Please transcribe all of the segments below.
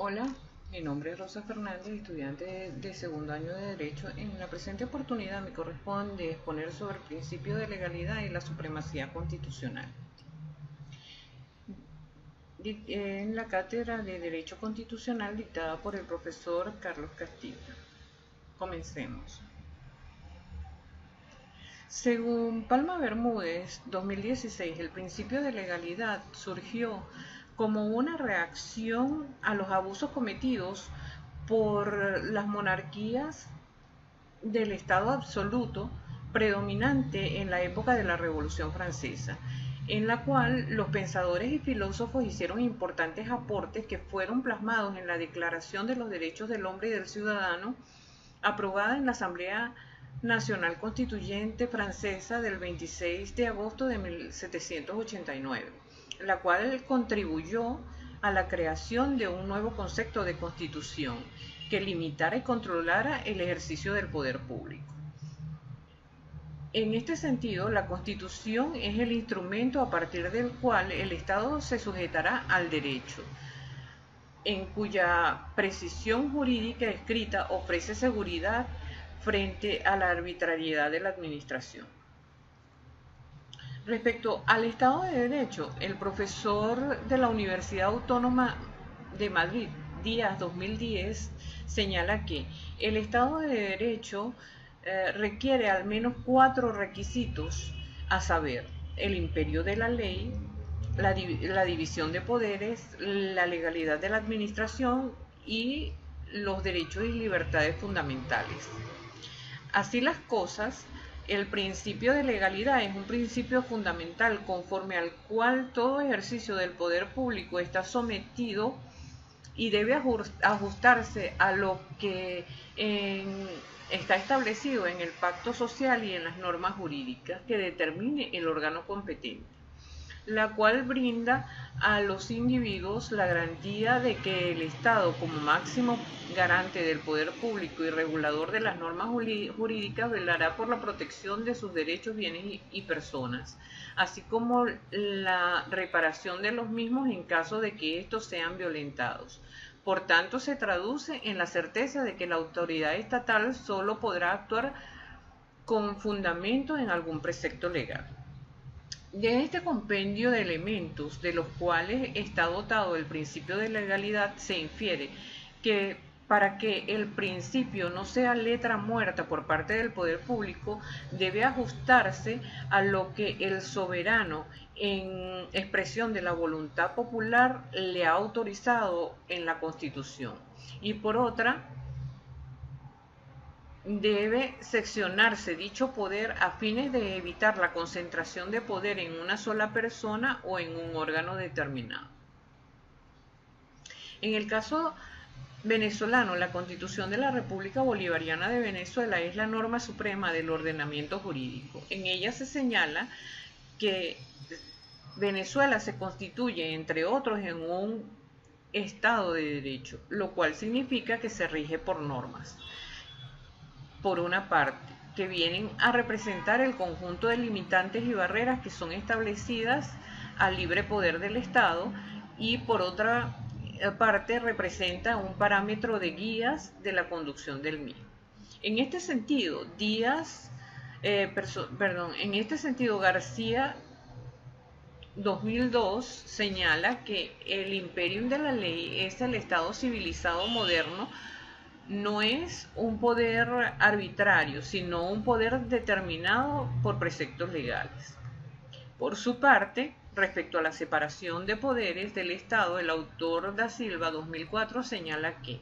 Hola, mi nombre es Rosa Fernández, estudiante de segundo año de Derecho. En la presente oportunidad me corresponde exponer sobre el principio de legalidad y la supremacía constitucional. En la cátedra de Derecho Constitucional dictada por el profesor Carlos Castillo. Comencemos. Según Palma Bermúdez, 2016, el principio de legalidad surgió como una reacción a los abusos cometidos por las monarquías del Estado absoluto predominante en la época de la Revolución Francesa, en la cual los pensadores y filósofos hicieron importantes aportes que fueron plasmados en la Declaración de los Derechos del Hombre y del Ciudadano, aprobada en la Asamblea Nacional Constituyente Francesa del 26 de agosto de 1789, la cual contribuyó a la creación de un nuevo concepto de constitución que limitara y controlara el ejercicio del poder público. En este sentido, la Constitución es el instrumento a partir del cual el Estado se sujetará al derecho, en cuya precisión jurídica escrita ofrece seguridad frente a la arbitrariedad de la administración. Respecto al Estado de Derecho, el profesor de la Universidad Autónoma de Madrid, Díaz 2010, señala que el Estado de Derecho requiere al menos 4 requisitos, a saber, el imperio de la ley, la división de poderes, la legalidad de la administración y los derechos y libertades fundamentales. Así las cosas, el principio de legalidad es un principio fundamental conforme al cual todo ejercicio del poder público está sometido y debe ajustarse a lo que está establecido en el pacto social y en las normas jurídicas que determine el órgano competente, la cual brinda a los individuos la garantía de que el Estado, como máximo garante del poder público y regulador de las normas jurídicas, velará por la protección de sus derechos, bienes y personas, así como la reparación de los mismos en caso de que estos sean violentados. Por tanto, se traduce en la certeza de que la autoridad estatal solo podrá actuar con fundamento en algún precepto legal. De este compendio de elementos de los cuales está dotado el principio de legalidad se infiere que para que el principio no sea letra muerta por parte del poder público, debe ajustarse a lo que el soberano, en expresión de la voluntad popular, le ha autorizado en la Constitución. Y por otra, debe seccionarse dicho poder a fines de evitar la concentración de poder en una sola persona o en un órgano determinado. En el caso venezolano, la Constitución de la República Bolivariana de Venezuela es la norma suprema del ordenamiento jurídico. En ella se señala que Venezuela se constituye, entre otros, en un Estado de Derecho, lo cual significa que se rige por normas. Por una parte, que vienen a representar el conjunto de limitantes y barreras que son establecidas al libre poder del Estado, y por otra parte representa un parámetro de guías de la conducción del mismo. En este sentido, García 2002 señala que el imperium de la ley es el Estado civilizado moderno. No es un poder arbitrario, sino un poder determinado por preceptos legales. Por su parte, respecto a la separación de poderes del Estado, el autor da Silva 2004 señala que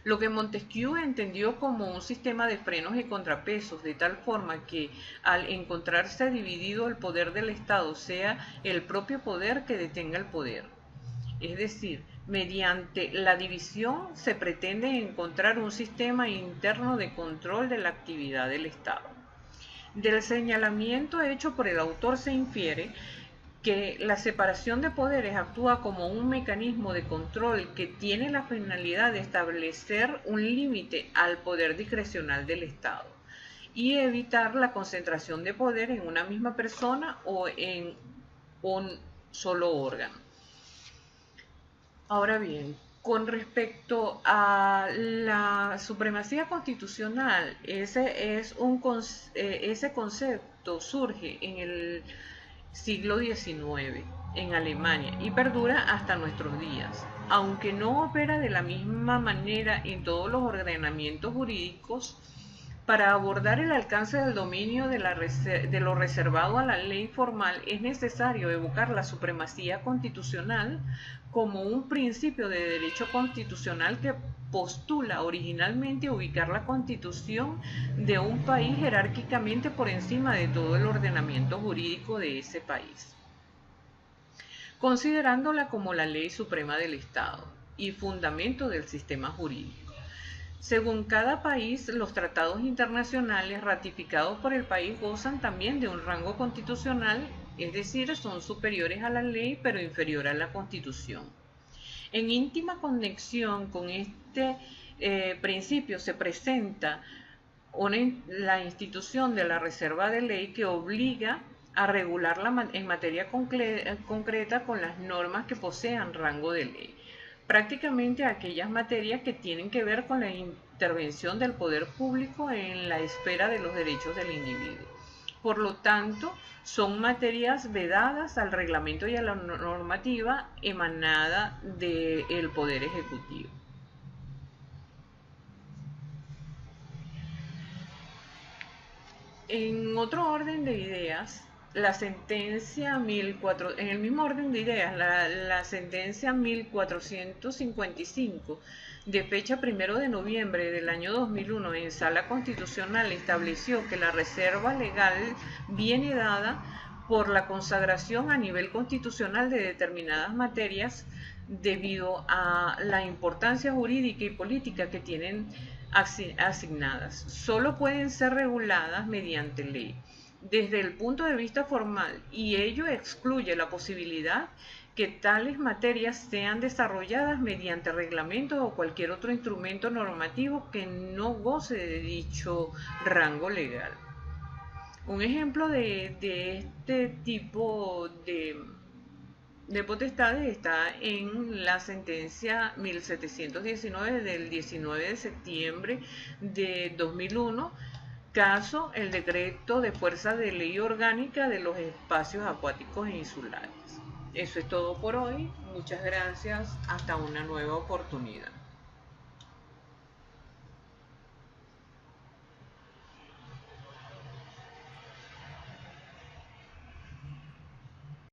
lo que Montesquieu entendió como un sistema de frenos y contrapesos, de tal forma que al encontrarse dividido el poder del Estado sea el propio poder que detenga el poder. Es decir, mediante la división se pretende encontrar un sistema interno de control de la actividad del Estado. Del señalamiento hecho por el autor se infiere que la separación de poderes actúa como un mecanismo de control que tiene la finalidad de establecer un límite al poder discrecional del Estado y evitar la concentración de poder en una misma persona o en un solo órgano. Ahora bien, con respecto a la supremacía constitucional, ese concepto surge en el siglo XIX en Alemania y perdura hasta nuestros días. Aunque no opera de la misma manera en todos los ordenamientos jurídicos, para abordar el alcance del dominio de lo reservado a la ley formal es necesario evocar la supremacía constitucional como un principio de derecho constitucional que postula originalmente ubicar la constitución de un país jerárquicamente por encima de todo el ordenamiento jurídico de ese país, considerándola como la ley suprema del Estado y fundamento del sistema jurídico. Según cada país, los tratados internacionales ratificados por el país gozan también de un rango constitucional, es decir, son superiores a la ley pero inferior a la Constitución. En íntima conexión con este principio se presenta la institución de la reserva de ley que obliga a regularla en materia concreta con las normas que posean rango de ley. Prácticamente aquellas materias que tienen que ver con la intervención del poder público en la esfera de los derechos del individuo. Por lo tanto, son materias vedadas al reglamento y a la normativa emanada del Poder Ejecutivo. En otro orden de ideas, la sentencia 1400, en el mismo orden de ideas, la sentencia 1455 de fecha 1 de noviembre del año 2001 en Sala Constitucional estableció que la reserva legal viene dada por la consagración a nivel constitucional de determinadas materias debido a la importancia jurídica y política que tienen asignadas. Solo pueden ser reguladas mediante ley desde el punto de vista formal, y ello excluye la posibilidad que tales materias sean desarrolladas mediante reglamentos o cualquier otro instrumento normativo que no goce de dicho rango legal. Un ejemplo de este tipo de potestades está en la sentencia 1719 del 19 de septiembre de 2001, caso el decreto de fuerza de ley orgánica de los espacios acuáticos e insulares. Eso es todo por hoy. Muchas gracias. Hasta una nueva oportunidad.